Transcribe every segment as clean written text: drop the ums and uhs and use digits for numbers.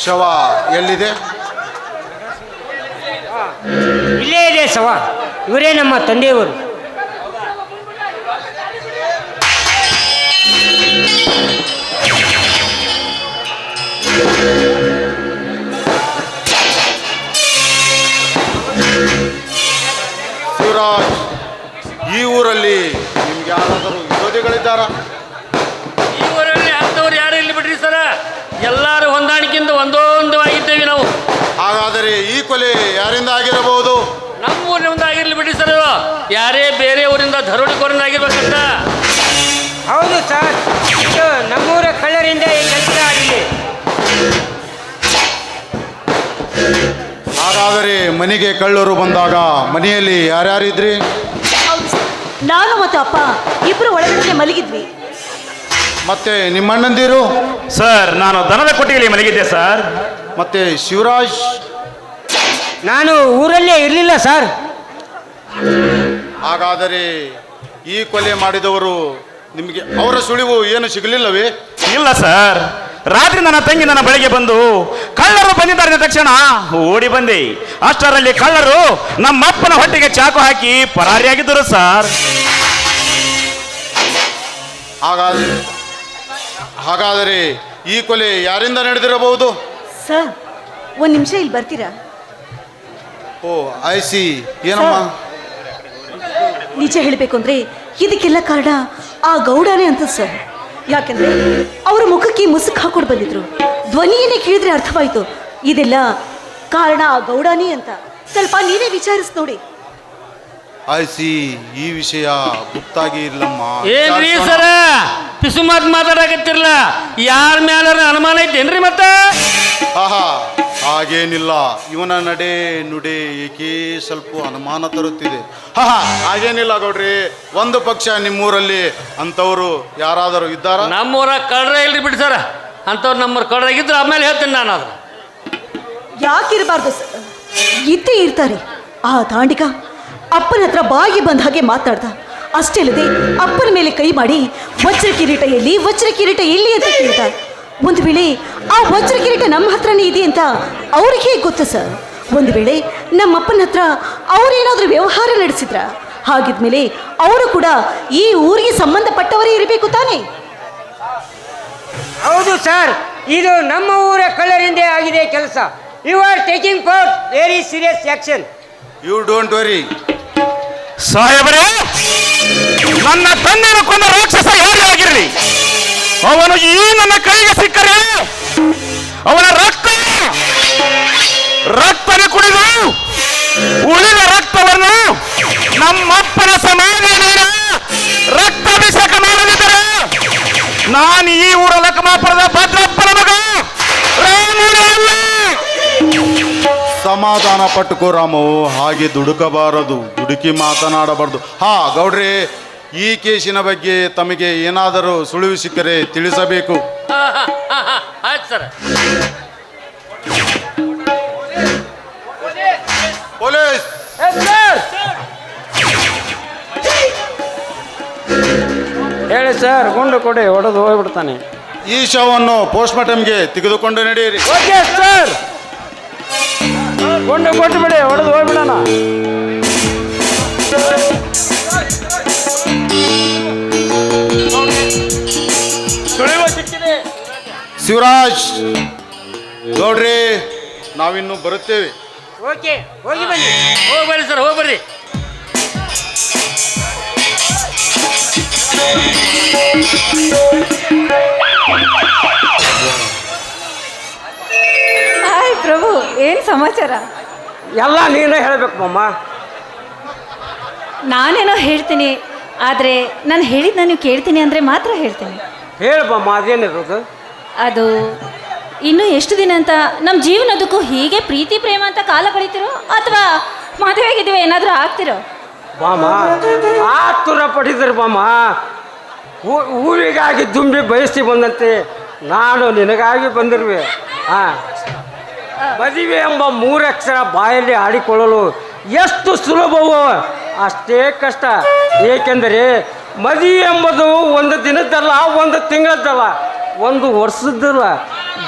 ಶವ ಎಲ್ಲಿದೆ? ಇಲ್ಲೇ ಇದೆ ಶವ. ಇವರೇ ನಮ್ಮ ತಂದೆಯವರು. ಶಿವರಾಜ್, ಈ ಊರಲ್ಲಿ ನಿಮ್ಗೆ ಯಾರಾದರೂ ವಿರೋಧಿಗಳಿದ್ದಾರಾ? ಈ ಊರಲ್ಲಿ ಅಂಥವ್ರು ಯಾರು ಇಲ್ಲಿ ಬಿಡ್ರಿ ಸರ. ಎಲ್ಲರೂ ಹೊಂದಾಣಿಕೆಯಿಂದ ಒಂದೊಂದವಾಗಿದ್ದೇವೆ ನಾವು. ಹಾಗಾದರೆ ಈ ಕೊಲೆ ಯಾರಿಂದ ಆಗಿರಬಹುದು? ನಮ್ಮ ಊರಿನಿಂದ ಆಗಿರ್ಲಿ ಬಿಡ್ರಿ ಸರ್. ಯಾರೇ ಬೇರೆ ಊರಿಂದ ದರೋಡೆಕೋರರಿಂದ ಆಗಿರ್ಬೇಕಂತ. ಹೌದು ಸರ್, ಇದು ನಮ್ಮೂರ ಕಳ್ಳರಿಂದ ಈ ಕೆಲಸ ಆಗಿದೆ. ಹಾಗಾದರೆ ಮನೆಗೆ ಕಳ್ಳರು ಬಂದಾಗ ಮನೆಯಲ್ಲಿ ಯಾರ್ಯಾರಿದ್ರಿ? ಹೌದು ಸರ್, ನಾನು ಮತ್ತು ಅಪ್ಪ ಇಬ್ರು ಒಳಗಡೆ ಮಲಗಿದ್ವಿ. ಮತ್ತೆ ನಿಮ್ಮಣ್ಣಂದಿರು? ಸರ್, ನಾನು ದನದ ಕೊಟ್ಟಿಗೆಯಲ್ಲಿ ಮಲಗಿದ್ದೆ ಸರ್. ಮತ್ತೆ ಶಿವರಾಜ್? ನಾನು ಊರಲ್ಲೇ ಇರಲಿಲ್ಲ ಸರ್. ಹಾಗಾದರೆ ಈ ಕೊಲೆ ಮಾಡಿದವರು ನಿಮಗೆ ಅವರ ಸುಳಿವು ಏನು ಸಿಗಲಿಲ್ಲವೇ? ಇಲ್ಲ ಸರ್, ರಾತ್ರಿ ನನ್ನ ತಂಗಿ ನನ್ನ ಬಳಿಗೆ ಬಂದು ಕಳ್ಳರು ಬಂದಿದ್ದಾರೆ ಅಂದ ತಕ್ಷಣ ಓಡಿ ಬಂದೆ. ಅಷ್ಟರಲ್ಲಿ ಕಳ್ಳರು ನಮ್ಮಪ್ಪನ ಹೊಟ್ಟೆಗೆ ಚಾಕು ಹಾಕಿ ಪರಾರಿಯಾಗಿದ್ದರು ಸರ್. ಹಾಗಾದರೆ ಈ ಕೊಲೆ ಯಾರಿಂದ ನಡೆದಿರಬಹುದು? ಸರ್, ಒಂದು ನಿಮಿಷ ಇಲ್ಲಿ ಬರ್ತೀರಾ? ಓ, ಐಸಿ. ಏನಮ್ಮ? ನಿಜ ಹೇಳಬೇಕು ಅಂದರೆ ಇದಕ್ಕೆಲ್ಲ ಕಾರಣ ಆ ಗೌಡನೇ ಅಂತ ಸರ್. ಯಾಕೆಂದರೆ ಅವರ ಮುಖಕ್ಕೆ ಮುಸುಕು ಹಾಕೊಂಡು ಬಂದಿದ್ರು. ಧ್ವನಿಯನ್ನೇ ಕೇಳಿದ್ರೆ ಅರ್ಥವಾಯಿತು ಇದೆಲ್ಲ ಕಾರಣ ಆ ಗೌಡನೇ ಅಂತ. ಸ್ವಲ್ಪ ನೀವೇ ವಿಚಾರಿಸಿ ನೋಡಿ. ಐಸಿ, ಈ ವಿಷಯ ಗೊತ್ತಾಗಿ ಇಲ್ಲಮ್ಮ. ಏನ್ರಿ ಸರ ಪಿಸು ಮಾತಾಡಕತ್ತಿರ್ಲ? ಯಾರ ಮ್ಯಾಲ ಅನುಮಾನ ಐತೇನ್ರಿ ಮತ್ತ? ಆಹಾ, ಹಾಗೇನಿಲ್ಲ. ಇವನ ನಡೆ ನುಡೆ ಏಕೆ ಸ್ವಲ್ಪ ಅನುಮಾನ ತರುತ್ತಿದೆ. ಹಾಗೇನಿಲ್ಲ ಗೌಡ್ರಿ. ಒಂದು ಪಕ್ಷ ನಿಮ್ಮೂರಲ್ಲಿ ಅಂಥವ್ರು ಯಾರಾದರೂ ಇದ್ದಾರಾ? ನಮ್ಮೂರ ಕಳ್ರ ಇಲ್ರಿ ಬಿಡಿ ಸರ. ಅಂಥವ್ರು ನಮ್ಮೂರ ಕಳ್ರಾಗಿದ್ರು ಆಮೇಲೆ ಹೇಳ್ತೀನಿ ನಾನು. ಅದು ಯಾಕಿರಬಾರ್ದು ಸರ್, ಇದ್ದೇ ಇರ್ತಾರೆ. ಆ ದಾಂಡಿಗ ಅಪ್ಪನ ಹತ್ರ ಬಾಯಿಗೆ ಬಂದ ಹಾಗೆ ಮಾತಾಡ್ದ. ಅಷ್ಟೇ ಅಲ್ಲದೆ ಅಪ್ಪನ ಮೇಲೆ ಕೈ ಮಾಡಿ ವಜ್ರ ಕಿರೀಟ ಎಲ್ಲಿ, ವಜ್ರ ಕಿರೀಟ ಎಲ್ಲಿ ಅಂತ ಕೇಳ್ದ. ಒಂದು ವೇಳೆ ಆ ವಜ್ರ ಕಿರೀಟ ನಮ್ಮ ಹತ್ರನೇ ಇದೆ ಅಂತ ಅವ್ರಿಗೆ ಗೊತ್ತು ಸರ್. ಒಂದು ವೇಳೆ ನಮ್ಮಪ್ಪನ ಹತ್ರ ಅವರೇನಾದರೂ ವ್ಯವಹಾರ ನಡೆಸಿದ್ರ, ಹಾಗಿದ್ಮೇಲೆ ಅವರು ಕೂಡ ಈ ಊರಿಗೆ ಸಂಬಂಧಪಟ್ಟವರೇ ಇರಬೇಕು ತಾನೇ? ಹೌದು ಸರ್, ಇದು ನಮ್ಮ ಊರ ಕಳ್ಳರಿಂದ ಆಗಿದೆ ಕೆಲಸ. You are taking for very serious action. You don't worry. ಸಾಹೇಬರೇ, ನನ್ನ ತಂದೆಯನ್ನು ಕೊಂದ ರಾಕ್ಷಸ ಯಾರೇ ಆಗಿರಲಿ, ಅವನು ಈ ನನ್ನ ಕೈಗೆ ಸಿಕ್ಕರೆ ಅವನ ರಕ್ತನ ಕುಡಿದು ಉಳಿದ ರಕ್ತವನ್ನು ನಮ್ಮಪ್ಪನ ಸಮಾಧಿಯ ರಕ್ತಾಭಿಷೇಕ ಮಾಡದಿದ್ದರೆ ನಾನು ಈ ಊರ ಲಕ್ಮಾಪುರದ ಭದ್ರಪ್ಪನ ಮಗ ರಾಮುನೇ ಅಲ್ಲ. ಸಮಾಧಾನ ಪಟ್ಟುಕೋ ರಾಮು. ಹಾಗೆ ದುಡುಕಬಾರದು, ದುಡುಕಿ ಮಾತನಾಡಬಾರದು. ಗೌಡ್ರಿ, ಈ ಕೇಸಿನ ಬಗ್ಗೆ ತಮಗೆ ಏನಾದರೂ ಸುಳಿವು ಸಿಕ್ಕರೆ ತಿಳಿಸಬೇಕು. ಆಯ್ತು ಸರ್. ಪೊಲೀಸ್! ಹೇಳಿ ಸರ್, ಗುಂಡು ಕೊಡಿ, ಹೊಡೆದು ಹೋಗ್ಬಿಡ್ತಾನೆ. ಈ ಶವವನ್ನು ಪೋಸ್ಟ್ಮಾರ್ಟಮ್ಗೆ ತೆಗೆದುಕೊಂಡು ನಡೆಯಿರಿ. ಓಕೆ ಸರ್, ಗುಂಡು ಕೊಟ್ಟು ಬಿಡಿ, ಹೊಡೆದು ಹೋಗ್ಬಿಡೋಣ. ಶಿವರಾಜ್, ಗೌಡ್ರಿ, ನಾವಿನ್ನು ಬರುತ್ತೇವೆ. ಓಕೆ, ಹೋಗಿ ಬನ್ನಿ. ಹೋಗ್ಬರ್ರಿ ಸರ್, ಹೋಗ್ಬರ್ರಿ. ಹಾಯ್ ಪ್ರಭು, ಏನು ಸಮಾಚಾರ? ಎಲ್ಲ ನೀನೇ ಹೇಳಬೇಕು ಮಮ್ಮ. ನಾನೇನೋ ಹೇಳ್ತೀನಿ, ಆದರೆ ನಾನು ಹೇಳಿದ್ದು ನೀವು ಕೇಳ್ತೀನಿ ಅಂದರೆ ಮಾತ್ರ ಹೇಳ್ತೀನಿ. ಹೇಳಮ್ಮ, ಅದೇನಿರೋದು? ಅದು ಇನ್ನೂ ಎಷ್ಟು ದಿನ ಅಂತ ನಮ್ಮ ಜೀವನದಕ್ಕೂ ಹೀಗೆ ಪ್ರೀತಿ ಪ್ರೇಮ ಅಂತ ಕಾಲ ಕಳೀತಿರೋ, ಅಥವಾ ಮದುವೆಗಿದ್ದೀವಿ ಏನಾದರೂ ಆಗ್ತಿರೋ? ಬಾಮ, ಆತುರ ಪಡಿದ್ರು ಬಾಮ. ಊರಿಗಾಗಿ ದುಂಬಿ ಬಯಸ್ತಿ ಬಂದಂತೆ ನಾನು ನಿನಗಾಗಿ ಬಂದಿರುವೆ. ಮದುವೆ ಎಂಬ ಮೂರಕ್ಷರ ಬಾಯಲ್ಲಿ ಆಡಿಕೊಳ್ಳಲು ಎಷ್ಟು ಸುಲಭವೋ ಅಷ್ಟೇ ಕಷ್ಟ. ಏಕೆಂದರೆ ಮದುವೆ ಎಂಬುದು ಒಂದು ದಿನದ್ದಲ್ಲ, ಒಂದು ತಿಂಗಳದ್ದಲ್ಲ, ಒಂದು ವರ್ಷದ್ದಲ್ಲ,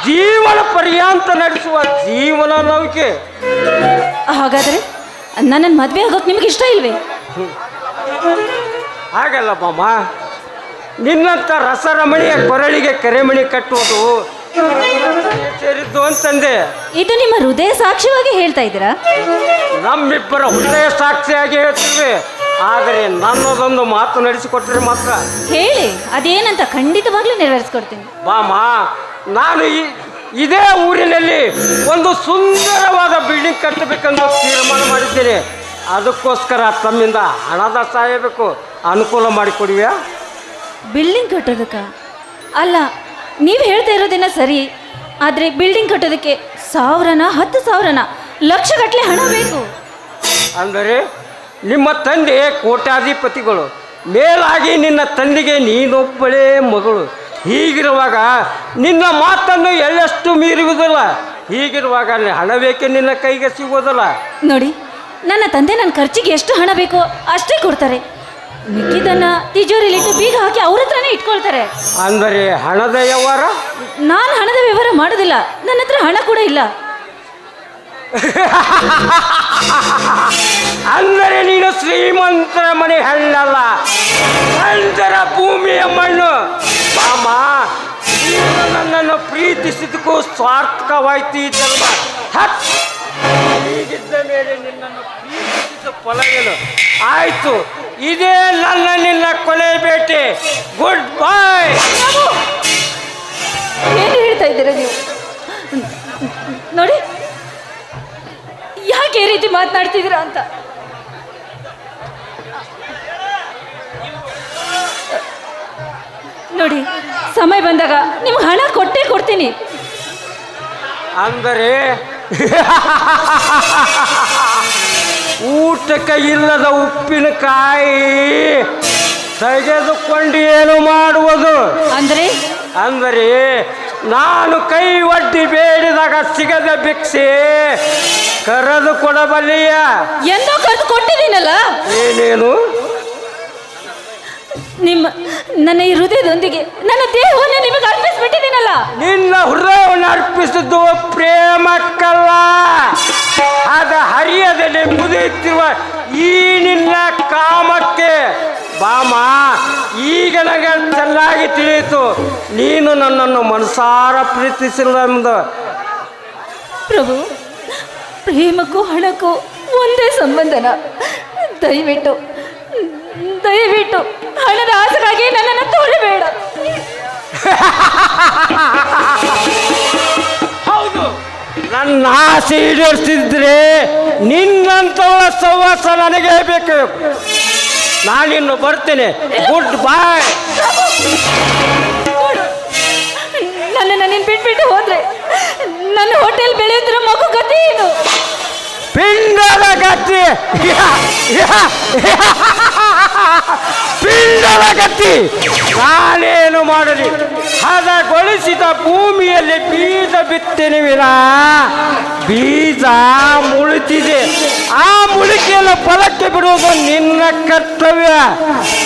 ಜೀವನ ಪರ್ಯಾಂತ ನಡೆಸುವ ಜೀವನ ನೌಕೆ. ಹಾಗಾದರೆ ನನ್ನನ್ನು ಮದುವೆ ಆಗೋಕೆ ನಿಮಗೆ ಇಷ್ಟ ಇಲ್ವೇ? ಹಾಗಲ್ಲ ಮಾಮ, ನಿನ್ನಂಥ ರಸರಮಣಿಯ ಕೊರಳಿಗೆ ಕರೆಮಣಿ ಕಟ್ಟುವುದು ಸೇರಿದ್ದು ಅಂತಂದೆ. ಇದು ನಿಮ್ಮ ಹೃದಯ ಸಾಕ್ಷಿಯಾಗಿ ಹೇಳ್ತಾ ಇದ್ದೀರಾ? ನಮ್ಮಿಬ್ಬರ ಹೃದಯ ಸಾಕ್ಷಿಯಾಗಿ ಹೇಳ್ತೀವಿ. ಆದರೆ ನನ್ನದೊಂದು ಮಾತು ನಡೆಸಿಕೊಟ್ರೆ ಮಾತ್ರ. ಹೇಳಿ, ಅದೇನಂತ ಖಂಡಿತವಾಗ್ಲೂ ನೆರವೇರಿಸ್ಕೊಡ್ತೀನಿ. ಬಾಮ, ನಾನು ಇದೇ ಊರಿನಲ್ಲಿ ಒಂದು ಸುಂದರವಾದ ಬಿಲ್ಡಿಂಗ್ ಕಟ್ಟಬೇಕೆಂದು ತೀರ್ಮಾನ ಮಾಡಿದ್ದೇನೆ. ಅದಕ್ಕೋಸ್ಕರ ತಮ್ಮಿಂದ ಹಣದ ಸಹಾಯ ಬೇಕು, ಅನುಕೂಲ ಮಾಡಿಕೊಡುವ್ಯಾ? ಬಿಲ್ಡಿಂಗ್ ಕಟ್ಟೋದಕ್ಕ? ಅಲ್ಲ, ನೀವು ಹೇಳ್ತಾ ಇರೋದೇನ ಸರಿ, ಆದರೆ ಬಿಲ್ಡಿಂಗ್ ಕಟ್ಟೋದಕ್ಕೆ 1000ನ 10,000ನ ಲಕ್ಷಗಟ್ಟಲೆ ಹಣ ಬೇಕು. ಅಂದರೆ ನಿಮ್ಮ ತಂದೆ ಕೋಟ್ಯಾಧಿಪತಿಗಳು, ಮೇಲಾಗಿ ನಿನ್ನ ತಂದೆಗೆ ನೀನೊಬ್ಬಳೇ ಮಗಳು. ಹೀಗಿರುವಾಗ ನಿನ್ನ ಮಾತನ್ನು ಎಳ್ಳಷ್ಟು ಮೀರುವುದಿಲ್ಲ. ಹೀಗಿರುವಾಗ ಹಣ ಬೇಕೆ ನಿನ್ನ ಕೈಗೆ ಸಿಗೋದಿಲ್ಲ. ನೋಡಿ, ನನ್ನ ತಂದೆ ನನ್ನ ಖರ್ಚಿಗೆ ಎಷ್ಟು ಹಣ ಬೇಕೋ ಅಷ್ಟೇ ಕೊಡ್ತಾರೆ. ಮಿಕ್ಕಿದನ್ನ ತಿಜೋರಿಲಿಟ್ಟು ಬೀಗ ಹಾಕಿ ಅವ್ರ ಹತ್ರನೇ ಇಟ್ಕೊಳ್ತಾರೆ. ಅಂದರೆ ಹಣದ ವ್ಯವಹಾರ? ನಾನು ಹಣದ ವ್ಯವಹಾರ ಮಾಡೋದಿಲ್ಲ, ನನ್ನ ಹತ್ರ ಹಣ ಕೂಡ ಇಲ್ಲ. ಅಂದರೆ ನೀನು ಶ್ರೀಮಂತರ ಮನೆ ಹಣ್ಣಲ್ಲ, ನಂತರ ಭೂಮಿಯ ಮಣ್ಣು. ಮಾಮ, ನೀನು ನನ್ನನ್ನು ಪ್ರೀತಿಸಿದಕ್ಕೂ ಸಾರ್ಥಕವಾಯ್ತು ಈ ಜನ್ಮ. ಹೀಗಿದ್ದ ಮೇಲೆ ನಿನ್ನನ್ನು ಪ್ರೀತಿಸಿದ ಫಲ ಏನು? ಆಯ್ತು, ಇದೇ ನಿನ್ನ ಕೊನೆ ಭೇಟಿ. ಗುಡ್ ಬಾಯ್. ಏನು ಹೇಳ್ತಾ ಇದ್ದೀರಾ ನೀವು? ನೋಡಿ, ಯಾಕೆ ಈ ರೀತಿ ಮಾತನಾಡ್ತಿದ್ದೀರಾ ಅಂತ. ನೋಡಿ, ಸಮಯ ಬಂದಾಗ ನಿಮ್ಗೆ ಹಣ ಕೊಟ್ಟೇ ಕೊಡ್ತೀನಿ. ಅಂದರೆ ಊಟಕ್ಕೆ ಇಲ್ಲದ ಉಪ್ಪಿನಕಾಯಿ ತೆಗೆದುಕೊಂಡು ಏನು ಮಾಡುವುದು? ಅಂದರೆ ನಾನು ಕೈ ಒಡ್ಡಿ ಬೇಡಿದಾಗ ಸಿಗದ ಭಿಕ್ಷೆ ಕರೆದು ಕೊಡಬಲ್ಲಿಯ? ಎಂದೋ ಕರೆದು ಕೊಟ್ಟಿದ್ದೀನಲ್ಲ. ಏನೇನು? ನನ್ನ ಈ ಹೃದಯದೊಂದಿಗೆ ನನ್ನ ದೇಹವನ್ನು ನಿಮಗೆ ಅರ್ಪಿಸ್ಬಿಟ್ಟಿದ್ದೀನಲ್ಲ. ನಿನ್ನ ಹೃದಯವನ್ನು ಅರ್ಪಿಸಿದ್ದು ಪ್ರೇಮಕ್ಕಲ್ಲ, ಅದ ಹರಿಯದಲ್ಲಿ ಮುದಿಯುತ್ತಿರುವ ಈ ನಿನ್ನ ಕಾಮಕ್ಕೆ. ಬಾಮ, ಈಗ ನನಗೆ ಚೆನ್ನಾಗಿ ತಿಳಿಯಿತು, ನೀನು ನನ್ನನ್ನು ಮನಸಾರ ಪ್ರೀತಿಸಿಲ್ಲ ಎಂದು. ಪ್ರಭು, ಪ್ರೇಮಕ್ಕೂ ಹಣಕ್ಕೂ ಒಂದೇ ಸಂಬಂಧನ? ದಯವಿಟ್ಟು ಹಣದ ಆಸೆಗಾಗಿ ನನ್ನನ್ನು ತೋಳಬೇಡ. ಹೌದು, ನನ್ನ ಆಸೆ ಈಡೇರಿಸಿದ್ರೆ ನಿನ್ನಂಥವಳ ಸಹವಾಸ ನನಗೆ ಬೇಕು. ನಾನಿನ್ನು ಬರ್ತೇನೆ. ಗುಡ್ ಬಾಯ್. ನನ್ನನ್ನು ನೀನು ಬಿಟ್ಬಿಟ್ಟು ಹೋದ್ರೆ ನನ್ನ ಹೋಟೆಲ್ ಬೆಳೆಯುತ್ತಿರೋ ಮಗು ಗತಿ ಏನು? ಪಿಂಡದ ಗತಿ. ಪಿಂಡದ ಗತಿ. ನಾನೇನು ಮಾಡಲಿ? ಹದಗೊಳಿಸಿದ ಭೂಮಿಯಲ್ಲಿ ಬೀಜ ಬಿತ್ತೇನೆ ವಿನ ಬೀಜ ಮುಳುತಿದೆ. ಆ ಮುಳುಕೆಯನ್ನು ಫಲಕ್ಕೆ ಬಿಡುವುದು ನಿನ್ನ ಕರ್ತವ್ಯ.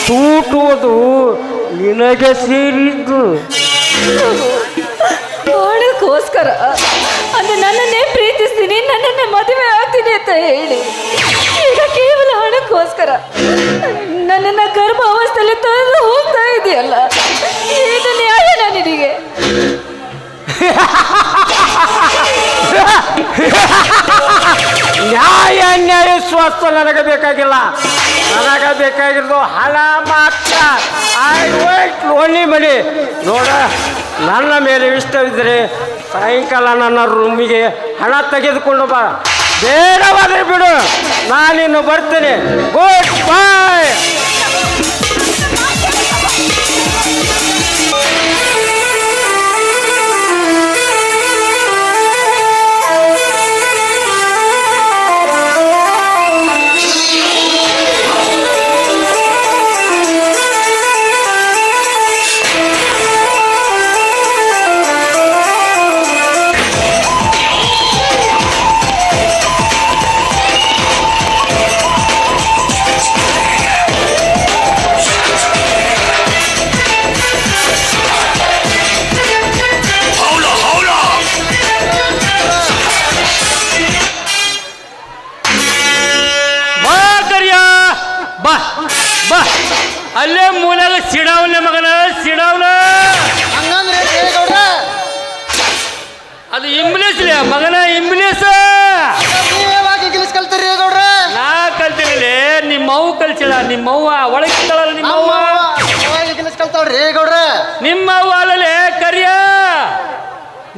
ತೂಟುವುದು ನಿನಗೆ ಸೇರಿದ್ದು. ಹಣಕ್ಕೋಸ್ಕರ ಅಂದ್ರೆ ನನ್ನನ್ನೇ ಪ್ರೀತಿಸ್ತೀನಿ, ನನ್ನನ್ನೇ ಮದುವೆ ಆಗ್ತೀನಿ ಅಂತ ಹೇಳಿ ಈಗ ಕೇವಲ ಹಣಕ್ಕೋಸ್ಕರ ನನ್ನನ್ನ ಗರ್ಭಾವಸ್ಥೆಯಲ್ಲಿ ತೊಳೆದು ಹೋಗ್ತಾ ಇದೆಯಲ್ಲ, ಇದು ನ್ಯಾಯನ ನಿನಗೆ? ನ್ಯಾಯ ಸ್ವಸ್ಥ ನನಗೆ ಬೇಕಾಗಿಲ್ಲ. ನನಗೆ ಬೇಕಾಗಿರೋದು ಹಣ ಮಾತ್ರ. ಓನ್ಲಿ ಮನಿ. ನೋಡ, ನನ್ನ ಮೇಲೆ ಇಷ್ಟವಿದ್ದರೆ ಸಾಯಂಕಾಲ ನನ್ನ ರೂಮಿಗೆ ಹಣ ತೆಗೆದುಕೊಂಡು ಬಾ. ಬೇಡವಾದರೆ ಬಿಡು, ನಾನಿನ್ನು ಬರ್ತೇನೆ. ಗುಡ್ ಬಾಯ್. ಅಲ್ಲೇ ಮೂಲಾಗ ಸಿಡಾವನೆ ಮಗನ ಸಿಡಾವನ ಹಂಗಂದ್ರೆ ಗೌಡ್ರ ಅದು ಇಂಗ್ಲೀಷ್ಲೇ ಮಗನ ಇಂಗ್ಲೀಷ್ ನೀವೇವಾಗ ಇಂಗ್ಲೀಷ್ ಕಲ್ತೀರಿ ಗೌಡ್ರ ನಾ ಕಲ್ತಿರಲಿ ನಿಮ್ಮವ್ವ ಕಲ್ಸಿಲ್ಲ ನಿಮ್ಮವ್ವ ಒಳಗಿರ್ತಾಳಲ್ಲ ನಿಮ್ಮವ್ವ ಇಂಗ್ಲೀಷ್ ಕಲ್ತಾವ್ರಿ ಗೌಡ್ರ ನಿಮ್ಮವ್ವ ಅಲ್ಲಲೇ ಕರಿಯ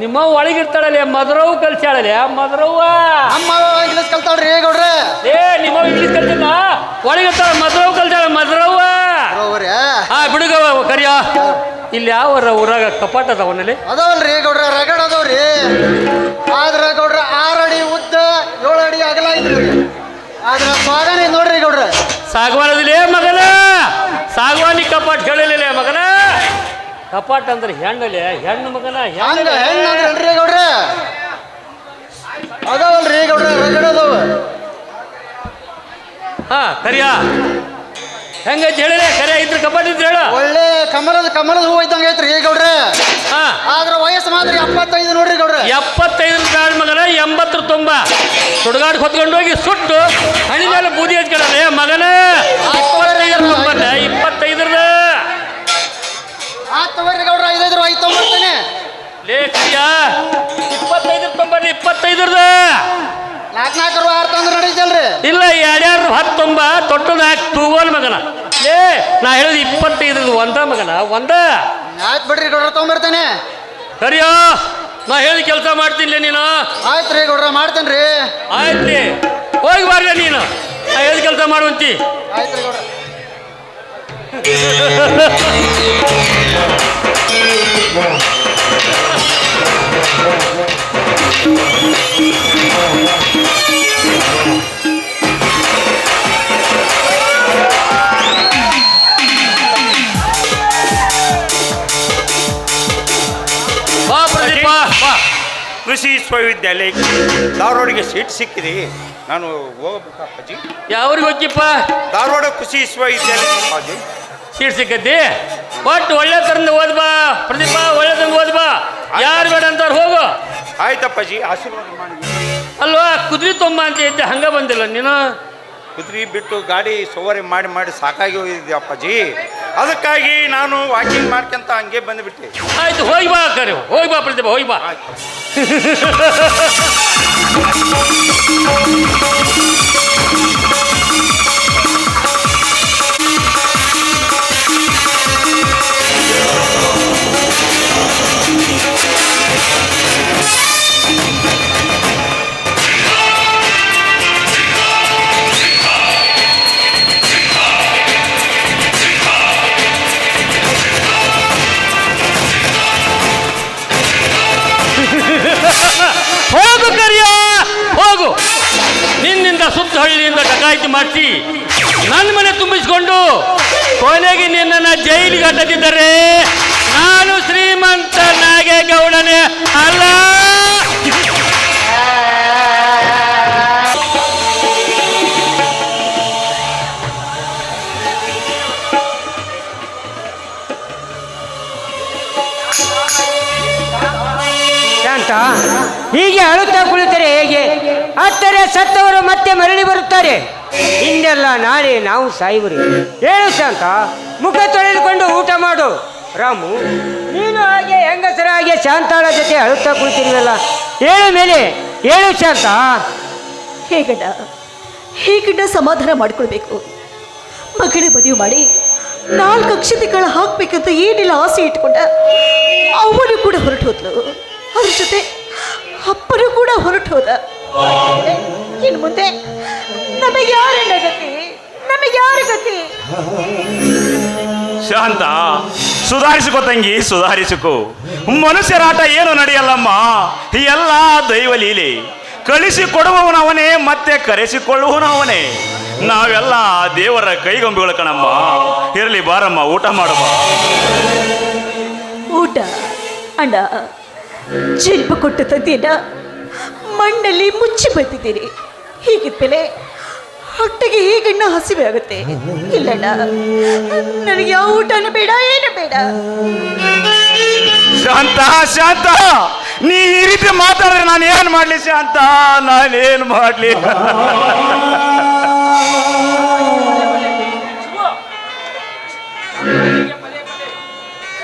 ನಿಮ್ಮವ್ವ ಒಳಗಿರ್ತಾಳಲ್ಲ ಮದ್ರವ್ ಕಲ್ಸ್ಯಾಳಲೆ ಮದ್ರವ್ವ ನಮ್ಮ ಇಂಗ್ಲೀಷ್ ಕಲ್ತಾವ್ರಿ ಗೌಡ್ರ ಏ ನಿಮ್ಮವ್ವ ಇಂಗ್ಲೀಷ್ ಕಲ್ತಿಲ್ಲ ಒಳಗಿರ್ತಾಳ ಮದ್ರವ್ ಕಲ್ಸ್ಯಾಳ ಮದ್ರವ್ವ ಹಾ ಬಿಡುಗವ ಕರಿಯ ಇಲ್ಲಿ ಯಾವ ಊರಾಗ ಕಪಾಟ ಅದಾವನಲ್ಲಿ ಅದಾವಲ್ರಿ ಗೌಡ್ರ ರಗಡ್ ಅದಾವ್ರಿ ಆದ್ರ ಗೌಡ್ರ 6 ಅಡಿ ಉದ್ದ 7 ಅಡಿ ಅಗಲ ಐತ್ರಿ ಆದ್ರ ಸ್ವಾಗನೇ ನೋಡ್ರಿ ಗೌಡ್ರ ಸಾಗವಾನದಿಲೇ ಮಗನ ಸಾಗವಾನಿ ಕಪಾಟ್ ಹೇಳಿಲ್ಲ ಮಗನ ಕಪಾಟ್ ಅಂದ್ರೆ ಹೆಣ್ಣಲೆ ಹೆಣ್ಣು ಮಗನ ಹಂಗ ಹೆಣ್ಣಂದ್ರಲ್ರಿ ಗೌಡ್ರ ಅದಾವಲ್ರಿ ಗೌಡ್ರ ರಗಡ್ ಅದಾವ ಹಾ ಕರಿಯ ಹೆಂಗೈತಿ ಹೇಳಿಲ್ಲ ಕರಿಯ ಇದ್ರ ಕಪಾಟ್ ಇದ್ರೆ ಹೇಳ ಒಳ್ಳೆ ಕಮಲದ ಹೂ ಇದ್ದಂಗ ಐತ್ರಿ ಗೌಡ್ರ ಹಾ ಆದ್ರ ವಯಸ್ಸು ಮಾತ್ರ 75 ನೋಡ್ರಿ ಗೌಡ್ರ 75 ಕಾಳ ಮಗನ 80 ತುಂಬ ಸುಡ್ಗಾಡ್ ಹೊತ್ಕೊಂಡು ಹೋಗಿ ಸುಟ್ಟು ಹಣಿ ಮೇಲೆ ಬೂದಿ ಹಚ್ಕೊಳ್ಳೆ ಮಗನ 25 ತುಂಬ 25 ತಗೋರಿ ಗೌಡ್ರ 5 5 ತೊಂಬತ್ತೇನೆ ಲೇ ಕರಿಯ 25 ತುಂಬ 25 4 6 ತಂದ್ರೆ ನಡೀತಲ್ರಿ ಇಲ್ಲ 2 10 ತುಂಬ ತೊಟ್ಟದ ಹಾಕಿ ತೂಗೋಲ್ ಮಗನ ಲೇ ನಾ ಹೇಳಿದ 25 ಒಂದ ಮಗನ ಒಂದ ಆಯ್ತು ಬಿಡ್ರಿ ಗೌಡ್ರ ತೊಗೊಂಬರ್ತೇನೆ ಕರಿಯೋ ನಾ ಹೇಳಿದ ಕೆಲಸ ಮಾಡ್ತೀನಿ ನೀನು ಆಯ್ತು ರೀ ಗೌಡ್ರ ಮಾಡ್ತೇನ್ರಿ ಆಯ್ತ್ರಿ ಹೋಗಿ ಬಾರ್ಲೆ ನೀನು ನಾ ಹೇಳಿದ ಕೆಲಸ ಮಾಡುವಂತಿ ಆಯ್ತು ರೀ ಗೌಡ್ರ ಬಾ ಪ್ರದೀಪ ಬಾ ಕೃಷಿ ವಿಶ್ವವಿದ್ಯಾಲಯಕ್ಕೆ ಧಾರವಾಡಿಗೆ ಸೀಟ್ ಸಿಕ್ಕಿದೆ ನಾನು ಹೋಗ್ಬೇಕಾ ಅಪ್ಪಾಜಿ ಯಾವ್ರಿಗೆ ಹೋಗಿಪ್ಪ ಧಾರವಾಡ ಕೃಷಿ ವಿಶ್ವವಿದ್ಯಾಲಯ ಅಪ್ಪಾಜಿ ಸೀಟ್ ಸಿಕ್ಕತಿ ಒಟ್ಟು ಒಳ್ಳೆ ತರಂದ ಓದ್ ಬಾ ಪ್ರದೀಪ ಒಳ್ಳೆ ತಂದು ಓದ್ ಬಾ ಯಾರು ಬೇಡ ಅಂತಾರ ಹೋಗು ಆಯ್ತಪ್ಪಾಜಿ ಆಶೀರ್ವಾದ ಮಾಡಿ ಅಲ್ವಾ ಕುದುರೆ ತೊಂಬ ಅಂತ ಇದ್ದೆ ಹಂಗ ಬಂದಿಲ್ಲ ನೀನು ಕುದುರೆ ಬಿಟ್ಟು ಗಾಡಿ ಸವಾರಿ ಮಾಡಿ ಮಾಡಿ ಸಾಕಾಗಿ ಹೋಗಿದ್ದೆ ಅಪ್ಪಾಜಿ ಅದಕ್ಕಾಗಿ ನಾನು ವಾಕಿಂಗ್ ಮಾಡ್ಕೊಂತ ಹಂಗೆ ಬಂದುಬಿಟ್ಟೆ ಆಯ್ತು ಹೋಗಿ ಬಾ ಕರೆ ಹೋಗಿ ಬಾ ಪ್ರದೀಪ ಹೋಗಿ ಬಾ ಹೋಗು ಕರಿಯ ಹೋಗು ನಿನ್ನಿಂದ ಸುತ್ತ ಹಳ್ಳಿಯಿಂದ ಡಕಾಯಿತಿ ಮಾಡಿಸಿ ನನ್ನ ಮನೆ ತುಂಬಿಸಿಕೊಂಡು ಕೊನೆಗೆ ನಿನ್ನನ್ನು ಜೈಲಿಗೆ ಅಡ್ಡದಿದ್ದರೆ ನಾನು ಶ್ರೀಮಂತ ನಾಗೇಗೌಡನೇ ಅಲ್ಲ ಶಾಂತ ಹೀಗೆ ಅಳುತ್ತಾ ಕುಳಿತರೆ ಹೇಗೆ ಅತ್ತರೆ ಸತ್ತವರು ಮತ್ತೆ ಮರಳಿ ಬರುತ್ತಾರೆ ಹಿಂದೆಲ್ಲ ನಾಳೆ ನಾವು ಸಾಯುವರು ಹೇಳು ಶಾಂತ ಮುಖ ತೊಳೆದುಕೊಂಡು ಊಟ ಮಾಡು ರಾಮು ನೀನು ಹಾಗೆ ಹೆಂಗಸರ ಹಾಗೆ ಶಾಂತಾಳ ಜೊತೆ ಅಳುತ್ತಾ ಕುಳಿತಿರುವಲ್ಲ ಹೇಳು ಮೇಲೆ ಹೇಳು ಶಾಂತ ಹೇಗಡ್ಡ ಸಮಾಧಾನ ಮಾಡ್ಕೊಳ್ಬೇಕು ಮಗಳೇ ಮದುವೆ ಮಾಡಿ 4 ಅಕ್ಷತೆಗಳ ಹಾಕ್ಬೇಕಂತ ಏನೆಲ್ಲ ಆಸೆ ಇಟ್ಕೊಂಡ ಅವನು ಕೂಡ ಹೊರಟು ಹೋದ್ಲು ಅದ್ರ ಜೊತೆ ಅಪ್ಪನು ಕೂಡ ಹೊರಟು ಹೋದ ಇನ್ನು ಮುಂದೆ ನಮಗೆ ಯಾರನ್ನ ಗತಿ ನಮಗೆ ಯಾರ ಗತಿ ಶಾಂತ ಸುಧಾರಿಸಿಕೋ ತಂಗಿ ಸುಧಾರಿಸಿಕೋ ಮನುಷ್ಯರಾಟ ಏನು ನಡೆಯಲ್ಲಮ್ಮ ಎಲ್ಲ ದೈವ ಲೀಲೆ ಕಳಿಸಿ ಕೊಡುವವನವನೇ ಮತ್ತೆ ಕರೆಸಿಕೊಳ್ಳುವವನವನೇ ನಾವೆಲ್ಲ ದೇವರ ಕೈಗೊಂಬೆಗಳು ಕಣಮ್ಮ ಇರಲಿ ಬಾರಮ್ಮ ಊಟ ಮಾಡುವ ಊಟ ಅಣ್ಣ ಜನ್ಮ ಕೊಟ್ಟ ತಂದೆಯನ್ನ ಮಣ್ಣಲ್ಲಿ ಮುಚ್ಚಿ ಬಂದಿದ್ದೀರಿ ಹೀಗಿದ್ಮೇಲೆ ಹೊಟ್ಟೆಗೆ ಹೇಗಣ್ಣ ಹಸಿವೆ ಆಗುತ್ತೆ ಇಲ್ಲಣ್ಣ ನನಗೆ ಯಾವ ಊಟನೂ ಬೇಡ ಏನು ಬೇಡ ಶಾಂತ ಶಾಂತ ನೀ ಈ ರೀತಿ ಮಾತಾಡಿದ್ರೆ ನಾನು ಏನು ಮಾಡ್ಲಿ ಶಾಂತ ನಾನೇನು ಮಾಡ್ಲಿ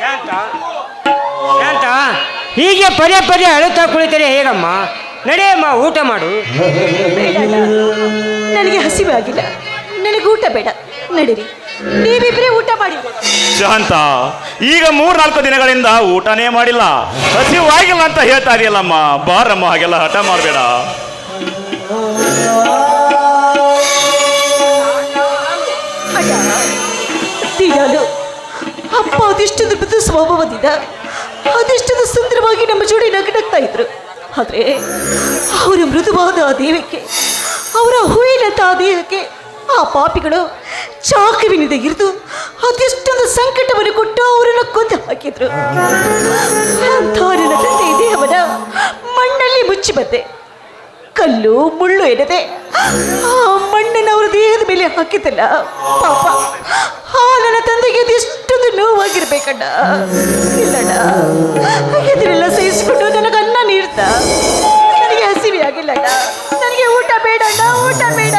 ಶಾಂತ ಶಾಂತ ಹೀಗೆ ಪದೇ ಪದೇ ಅಳುತ್ತಾ ಕುಳಿತರೆ ಹೇಗಮ್ಮ? ನಡೆಯಮ್ಮ, ಊಟ ಮಾಡು. ಬೇಡ ಅಣ್ಣ. ನನಗೆ ಹಸಿವೆ ಆಗಿಲ್ಲ, ನನಗೆ ಊಟ ಬೇಡ. ನಡೀರಿ, ನೀವಿಬ್ಬರೇ ಊಟ ಮಾಡಿ. ಶಾಂತ, ಈಗ 3-4 ದಿನಗಳಿಂದ ಊಟನೇ ಮಾಡಿಲ್ಲ, ಹಸಿವಾಗಿಲ್ಲ ಅಂತ ಹೇಳ್ತಾ ಇದೆಯಲ್ಲಮ್ಮ. ಬಾರಮ್ಮ, ಹಾಗೆಲ್ಲ ಹಠ ಮಾಡಬೇಡ. ದಿನಾಲು ಅಪ್ಪ ಅದೆಷ್ಟೊಂದು ಮೃದು ಸ್ವಭಾವದಿಂದ ಅದೆಷ್ಟೊಂದು ಸುಂದರವಾಗಿ ನಮ್ಮ ಜೋಡಿ ನಗ್ನಗ್ತಾ ಇದ್ರು. ಆದರೆ ಅವರ ಮೃದುವಾದ ಆ ದೇಹಕ್ಕೆ, ಅವರ ಹೂವಿನಂತ ಆ ದೇಹಕ್ಕೆ ಆ ಪಾಪಿಗಳು ಚಾಕುವಿನಿಂದ ಇರಿದು ಅದೆಷ್ಟೊಂದು ಸಂಕಟವನ್ನು ಕೊಟ್ಟು ಅವರನ್ನು ಕೊಂದು ಹಾಕಿದ್ರು. ಅಂಥ ನನ್ನ ತಂದೆ ದೇಹವನ್ನ ಮಣ್ಣಲ್ಲಿ ಮುಚ್ಚಿ ಬಂದೆ. ಕಲ್ಲು ಮುಳ್ಳು ಎನ್ನದೆ ಆ ಮಣ್ಣನ್ನು ಅವರ ದೇಹದ ಮೇಲೆ ಹಾಕಿದ್ದಲ್ಲ ಪಾಪ. ಆ ನನ್ನ ತಂದೆಗೆ ಅದೆಷ್ಟೊಂದು ನೋವಾಗಿರ್ಬೇಕಣ್ಣ. ಇಲ್ಲಣ್ಣ, ಇದನ್ನೆಲ್ಲ ಸಹಿಸಿಕೊಂಡು ನನಗೆ ಅನ್ನ ನೀಡ್ತಾ. ನನಗೆ ಹಸಿವೆ ಆಗಿಲ್ಲಣ್ಣ, ನನಗೆ ಊಟ ಬೇಡಣ್ಣ, ಊಟ ಬೇಡ.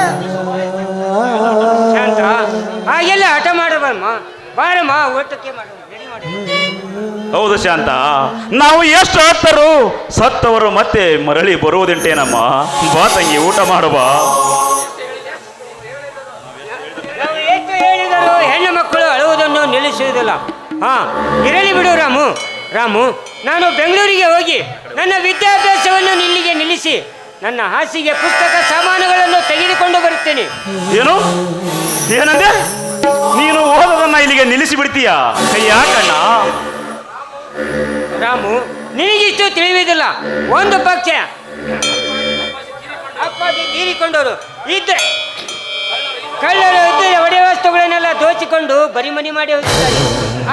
ಶಾಂತ, ಹಾಗೆಲ್ಲ ಹಠ ಮಾಡಬಾರಮ್ಮ. ಬಾರಮ್ಮ, ಊಟಕ್ಕೆ ಮಾಡು, ರೆಡಿ ಮಾಡಿ. ಹೌದು ಶಾಂತ, ನಾವು ಎಷ್ಟು ಹತ್ತರು ಸತ್ತವರು ಮತ್ತೆ ಮರಳಿ ಬರುವುದುಂಟೇನಮ್ಮ. ಬಾ ತಂಗಿ, ಊಟ ಮಾಡುವ. ನಾವು ಎಷ್ಟು ಹೇಳಿದರೂ ಹೆಣ್ಣು ಮಕ್ಕಳು ಅಳುವುದನ್ನು ನಿಲ್ಲಿಸುವುದಿಲ್ಲ. ಹಾ, ಇರಲಿ ಬಿಡು ರಾಮು. ರಾಮು, ನಾನು ಬೆಂಗಳೂರಿಗೆ ಹೋಗಿ ನನ್ನ ವಿದ್ಯಾಭ್ಯಾಸವನ್ನು ಇಲ್ಲಿಗೆ ನಿಲ್ಲಿಸಿ ನನ್ನ ಹಾಸಿಗೆ ಪುಸ್ತಕ ಸಾಮಾನುಗಳನ್ನು ತೆಗೆದುಕೊಂಡು ಬರುತ್ತೇನೆ. ಏನು ಏನಂದೆ? ನೀನು ಓದೋದನ್ನ ಇಲ್ಲಿಗೆ ನಿಲ್ಲಿಸಿ ಬಿಡ್ತೀಯ? ಯಾಕಣ್ಣ? ರಾಮು, ನಿನಗಿಷ್ಟು ತಿಳಿಯುವುದಿಲ್ಲ. ಒಂದು ಪಕ್ಷ ಅಪ್ಪಾಜಿ ತೀರಿಕೊಂಡವರು ಇದ್ದರೆ ಕಳ್ಳರು ಇದ್ದರೆ ಒಡೆಯ ವಸ್ತುಗಳನ್ನೆಲ್ಲ ದೋಚಿಕೊಂಡು ಬರಿಮನಿ ಮಾಡಿ ಹೋಗಿದ್ದಾರೆ.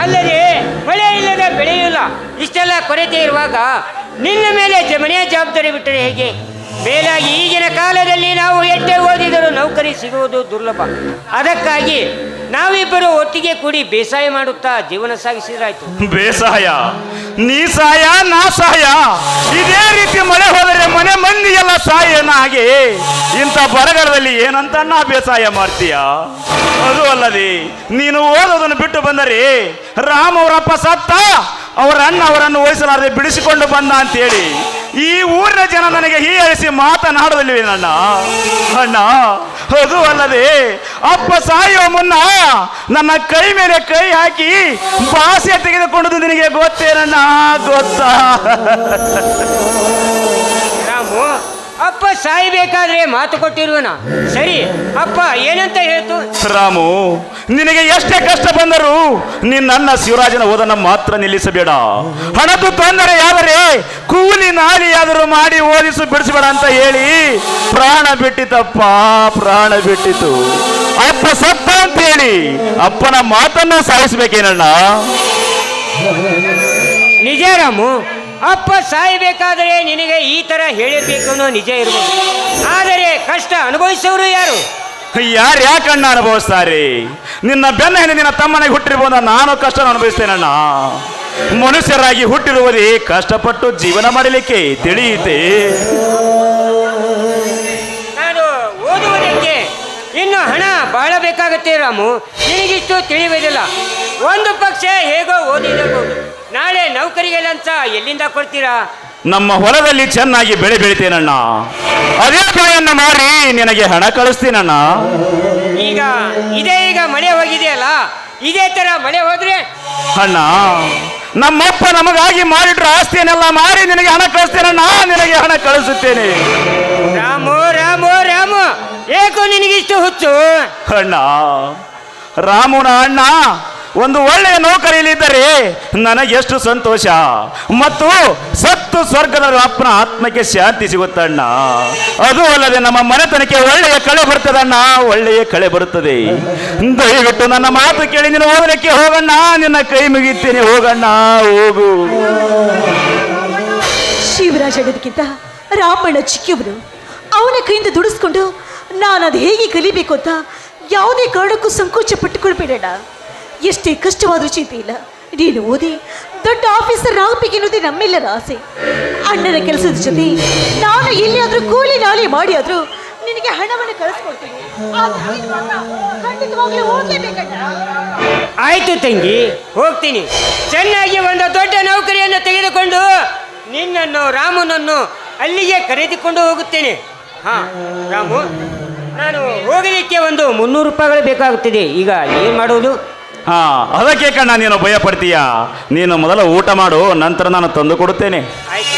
ಅಲ್ಲದೆ ಮಳೆ ಇಲ್ಲದ ಬೆಳೆಯಿಲ್ಲ. ಇಷ್ಟೆಲ್ಲ ಕೊರತೆ ಇರುವಾಗ ನಿನ್ನ ಮೇಲೆ ಮನೆಯ ಜವಾಬ್ದಾರಿ ಬಿಟ್ಟರೆ ಹೇಗೆ? ಮೇಲಾಗಿ ಈಗಿನ ಕಾಲದಲ್ಲಿ ನಾವು ಎಷ್ಟೇ ಓದಿದರೂ ನೌಕರಿ ಸಿಗುವುದು ದುರ್ಲಭ. ಅದಕ್ಕಾಗಿ ನಾವಿಬ್ಬರು ಒಟ್ಟಿಗೆ ಕೂಡಿ ಬೇಸಾಯ ಮಾಡುತ್ತಾ ಜೀವನ ಸಾಗಿಸಿದ್ರಾಯ್ತು. ಬೇಸಾಯ? ನೀ ಸಾಯ, ನಾ ಸಾಯ. ಇದೇ ರೀತಿ ಮಳೆ ಹೋದರೆ ಮನೆ ಮಂದಿ ಎಲ್ಲ ಸಾಯನ ಹಾಗೆ ಇಂಥ ಬರಗಾಲದಲ್ಲಿ ಏನಂತ ನಾ ಬೇಸಾಯ ಮಾಡ್ತೀಯ? ಅದು ಅಲ್ಲದೆ ನೀನು ಓದೋದನ್ನು ಬಿಟ್ಟು ಬಂದರೆ ರಾಮ್ ಅವರಪ್ಪ ಸತ್ತ, ಅವರ ಅಣ್ಣ ಅವರನ್ನು ವಹಿಸಲಾರದೆ ಬಿಡಿಸಿಕೊಂಡು ಬಂದ ಅಂತೇಳಿ ಈ ಊರಿನ ಜನ ನನಗೆ ಹೀಯಾಳಿಸಿ ಮಾತನಾಡಲಿಲ್ಲ ಅಣ್ಣ. ಅದು ಅಲ್ಲದೆ ಅಪ್ಪ ಸಾಯುವ ಮುನ್ನ ನನ್ನ ಕೈ ಮೇಲೆ ಕೈ ಹಾಕಿ ಭಾಷೆ ತೆಗೆದುಕೊಂಡದ್ದು ನಿನಗೆ ಗೊತ್ತೇನಣ್ಣ? ಗೊತ್ತಾ? ರಾಮು, ಅಪ್ಪ ಸಾಯಬೇಕಾದ್ರೆ ಮಾತು ಕೊಟ್ಟಿರುವನ. ಸರಿ, ಅಪ್ಪ ಏನಂತ ಹೇಳ್ತು? ರಾಮು, ನಿನಗೆ ಎಷ್ಟೇ ಕಷ್ಟ ಬಂದರೂ ನಿನ್ನ ಶಿವರಾಜನ ಓದನ್ನ ಮಾತ್ರ ನಿಲ್ಲಿಸಬೇಡ. ಹಣದ್ದು ತೊಂದರೆಯಾದರೆ ಕೂಲಿ ನಾಲಿಯಾದರೂ ಮಾಡಿ ಓದಿಸು, ಬಿಡಿಸಬೇಡ ಅಂತ ಹೇಳಿ ಪ್ರಾಣ ಬಿಟ್ಟಿತಪ್ಪ, ಪ್ರಾಣ ಬಿಟ್ಟಿತು. ಅಪ್ಪ ಸತ್ತ ಅಂತ ಹೇಳಿ ಅಪ್ಪನ ಮಾತನ್ನ ಸಾಯಿಸ್ಬೇಕೇನಣ್ಣ? ನಿಜ ರಾಮು, ಅಪ್ಪ ಸಾಯಬೇಕಾದರೆ ನಿನಗೆ ಈ ತರ ಹೇಳಿರ್ಬೇಕು ಅನ್ನೋ ನಿಜ ಇರಬಹುದು. ಆದರೆ ಕಷ್ಟ ಅನುಭವಿಸೋರು ಯಾರು? ಯಾಕಣ್ಣ ಅನುಭವಿಸ್ತಾರೆ? ನಿನ್ನ ಬೆನ್ನ ಹಿಂದೆ ನಿನ್ನ ತಮ್ಮನಿಗೆ ಹುಟ್ಟಿರ್ಬೋದ, ನಾನು ಕಷ್ಟ ಅನುಭವಿಸ್ತೇನಣ್ಣ. ಮನುಷ್ಯರಾಗಿ ಹುಟ್ಟಿರುವುದೇ ಕಷ್ಟಪಟ್ಟು ಜೀವನ ಮಾಡಲಿಕ್ಕೆ, ತಿಳಿಯುತ್ತೆ. ನಾನು ಓದುವುದಕ್ಕೆ ಇನ್ನು ಹಣ ಬಹಳ ಬೇಕಾಗುತ್ತೆ ರಾಮು. ನಿನಗಿಷ್ಟು ತಿಳಿಯುವುದಿಲ್ಲ. ಒಂದು ಪಕ್ಷ ಹೇಗೋ ಓದಿರಬಹುದು, ನಾಳೆ ನೌಕರಿಗೆ ಲಂಚ ಎಲ್ಲಿಂದ ಕೊಡ್ತೀರಾ? ನಮ್ಮ ಹೊಲದಲ್ಲಿ ಚೆನ್ನಾಗಿ ಬೆಳೆ ಬೆಳಿತೇನಣ್ಣ, ಅದೇ ಬೆಳೆಯನ್ನು ಮಾರಿ ನಿನಗೆ ಹಣ ಕಳಿಸ್ತೀನಣ್ಣ. ಈಗ ಮಳೆ ಹೋಗಿದೆಯಲ್ಲ, ಇದೇ ತರ ಮಳೆ ಹೋದ್ರೆ ಅಣ್ಣ, ನಮ್ಮಪ್ಪ ನಮಗಾಗಿ ಮಾಡಿಟ್ರು ಆಸ್ತಿಯನ್ನೆಲ್ಲ ಮಾರಿ ನಿನಗೆ ಹಣ ಕಳಿಸ್ತೇನಣ್ಣ, ನಿನಗೆ ಹಣ ಕಳಿಸುತ್ತೇನೆ. ರಾಮು ರಾಮು ರಾಮು, ಏಕೋ ನಿನಗಿಷ್ಟು ಹುಚ್ಚು? ಅಣ್ಣ, ರಾಮುನ ಅಣ್ಣ ಒಂದು ಒಳ್ಳೆಯ ನೌಕರಿಯಲ್ಲಿದ್ದರೆ ನನಗೆಷ್ಟು ಸಂತೋಷ. ಮತ್ತು ಸತ್ತು ಸ್ವರ್ಗದ ಅಪ್ಪನ ಆತ್ಮಕ್ಕೆ ಶಾಂತಿ ಸಿಗುತ್ತಣ್ಣ. ಅದು ಅಲ್ಲದೆ ನಮ್ಮ ಮನೆತನಕ್ಕೆ ಒಳ್ಳೆಯ ಕಳೆ ಬರ್ತದಣ್ಣ, ಒಳ್ಳೆಯ ಕಳೆ ಬರುತ್ತದೆ. ದಯವಿಟ್ಟು ನನ್ನ ಮಾತು ಕೇಳಿ ನೀನು ಓದಲಿಕ್ಕೆ ಹೋಗಣ್ಣ, ನಿನ್ನ ಕೈ ಮುಗಿತೀನಿ, ಹೋಗಣ್ಣ, ಹೋಗು. ಶಿವರಾಜ್ ಹೇಳೋದಕ್ಕಿಂತ ರಾಮಣ್ಣ ಚಿಕ್ಕವರು. ಅವನ ಕೈಯಿಂದ ದುಡಿಸ್ಕೊಂಡು ನಾನು ಅದು ಹೇಗೆ ಕಲಿಬೇಕು ಅಂತ ಯಾವುದೇ ಕಾರಣಕ್ಕೂ ಸಂಕೋಚ ಪಟ್ಟುಕೊಳ್ಬೇಡಣ್ಣ. ಎಷ್ಟೇ ಕಷ್ಟವಾದರೂ ಚಿಂತೆ ಇಲ್ಲ. ನೀನು ಓದಿ ದೊಡ್ಡ ಆಫೀಸರ್ ಆಗಬೇಕೆನ್ನುವುದೇ ನಮ್ಮೆಲ್ಲರ ಆಸೆ. ಅಣ್ಣನ ಕೆಲಸದ ಜೊತೆ ನಾನು ಎಲ್ಲಿಯಾದರೂ ಕೂಲಿ ನಾಲಿ ಮಾಡಿ ಆದರೂ ನಿನಗೆ ಹಣವನ್ನು ಕಳಿಸ್ಕೊಡ್ತೀನಿ ಆದ್ರೆ ನೀನು ಮಾತ್ರ ಖಂಡಿತವಾಗ್ಲೂ ಹೋಗ್ಲೇಬೇಕಣ್ಣ. ಆಯ್ತು ತಂಗಿ, ಹೋಗ್ತೀನಿ. ಚೆನ್ನಾಗಿ ಒಂದು ದೊಡ್ಡ ನೌಕರಿಯನ್ನು ತೆಗೆದುಕೊಂಡು ನಿನ್ನನ್ನು ರಾಮನನ್ನು ಅಲ್ಲಿಗೆ ಕರೆದುಕೊಂಡು ಹೋಗುತ್ತೇನೆ. ಹಾ ರಾಮು, ನಾನು ಹೋಗಲಿಕ್ಕೆ ಒಂದು 300 ರೂಪಾಯಿಗಳು ಬೇಕಾಗುತ್ತದೆ. ಈಗ ಏನು ಮಾಡುವುದು? ಹಾ, ಅದಕ್ಕೆ ಕಣ್ಣ ನೀನು ಭಯ ಪಡ್ತೀಯ. ನೀನು ಮೊದಲು ಊಟ ಮಾಡು, ನಂತರ ನಾನು ತಂದು ಕೊಡುತ್ತೇನೆ. ಆಯ್ತು,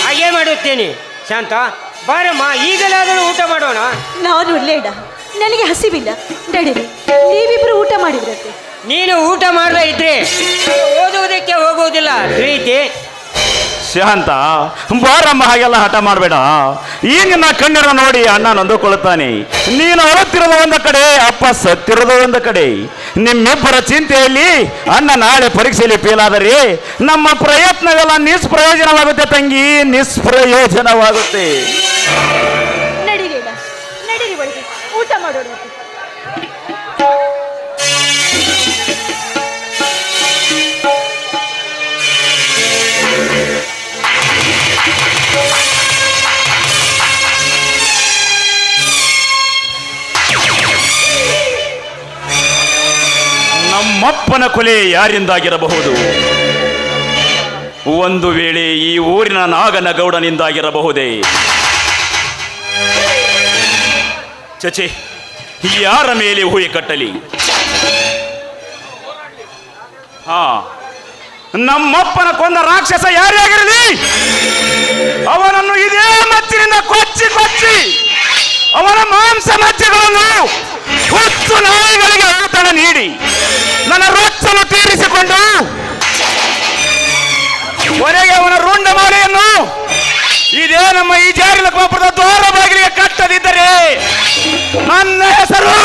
ಹಾಗೇ ಮಾಡುತ್ತೇನೆ. ಶಾಂತ, ಬಾರಮ್ಮ, ಈಗಲಾದರೂ ಊಟ ಮಾಡೋಣ. ನಾನು ಲೇಡ, ನನಗೆ ಹಸಿವಿಲ್ಲ. ನಡೀರಿ, ನೀವಿಬ್ರು ಊಟ ಮಾಡಿದ್ರಂತೆ. ನೀನು ಊಟ ಮಾಡದೇ ಇದ್ರೆ ನಾನು ಓದುವುದಕ್ಕೆ ಹೋಗುವುದಿಲ್ಲ. ಪ್ರೀತಿ, ಶಾಂತ, ಬಾರಮ್ಮ, ಹಾಗೆಲ್ಲ ಹಠ ಮಾಡಬೇಡ. ಈ ನಿನ್ನ ಕಣ್ಣೀರ ನೋಡಿ ಅಣ್ಣ ನೊಂದುಕೊಳ್ಳುತ್ತಾನೆ. ನೀನು ಅಳುತ್ತಿರೋದ ಒಂದು ಕಡೆ, ಅಪ್ಪ ಸತ್ತಿರೋದ ಒಂದು ಕಡೆ. ನಿಮ್ಮಿಬ್ಬರ ಚಿಂತೆಯಲ್ಲಿ ಅಣ್ಣ ನಾಳೆ ಪರೀಕ್ಷೆಯಲ್ಲಿ ಫೇಲ್ ಆದರೆ ನಮ್ಮ ಪ್ರಯತ್ನವೆಲ್ಲ ನಿಷ್ಪ್ರಯೋಜನವಾಗುತ್ತೆ ತಂಗಿ, ನಿಷ್ಪ್ರಯೋಜನವಾಗುತ್ತೆ. ನಡೀರಿ ಅಣ್ಣ, ನಡೀರಿ ಒಳಗೆ ಊಟ ಮಾಡೋಣ. ನಮ್ಮಪ್ಪನ ಕೊಲೆ ಯಾರಿಂದಾಗಿರಬಹುದು? ಒಂದು ವೇಳೆ ಈ ಊರಿನ ನಾಗನಗೌಡನಿಂದಾಗಿರಬಹುದೇ? ಚಚೆ, ಯಾರ ಮೇಲೆ ಹೂಯಿ ಕಟ್ಟಲಿ? ಹಾ, ನಮ್ಮಪ್ಪನ ಕೊಂದ ರಾಕ್ಷಸ ಯಾರೇ ಆಗಿರಲಿ, ಅವನನ್ನು ಇದೇ ಮಚ್ಚಿನಿಂದ ಕೊಚ್ಚಿ ಕೊಚ್ಚಿ ಅವನ ಮಾಂಸ ಮಜ್ಜೆಗಳನ್ನು ಹುಚ್ಚು ನಾಯಿಗಳಿಗೆ ಔತಣ ನೀಡಿ ನನ್ನ ರೊಚ್ಚಲು ತೀರಿಸಿಕೊಂಡು ಕೊನೆಗೆ ಅವನ ರುಂಡ ಮಾಲೆಯನ್ನು ಇದೇ ನಮ್ಮ ಈ ಜಾರಿಲ ಗೋಪುರದ ದ್ವಾರ ಬಾಗಿಲಿಗೆ ಕಟ್ಟದಿದ್ದರೆ ನನ್ನ ಹೆಸರು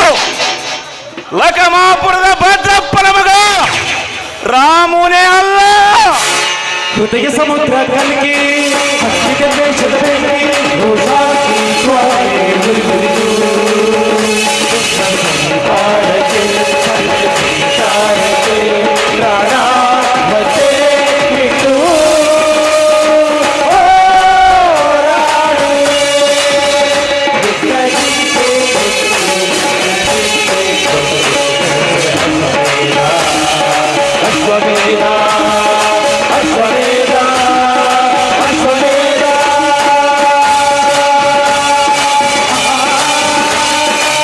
ಲಕಮಾಪುರದ ಭದ್ರಪ್ಪನ ಮಗ ರಾಮುನೇ ಅಲ್ಲ. ಕೃತಿಗೆ ಸಮುದ್ರ ಕಲ್ಕಿ ಹಸಿಗೆ ದೇಶದ ಬೆಂಕಿ ರೋಷಾಕಿ ಜ್ವಾಲೆ ಉರಿದು ಸಂಸಾರಕ್ಕೆ ಸಂಸಾರಕ್ಕೆ ಪ್ರಾಣ ಮತ್ತೆ ಬಿಟ್ಟು ಅಶ್ವಮೇಧ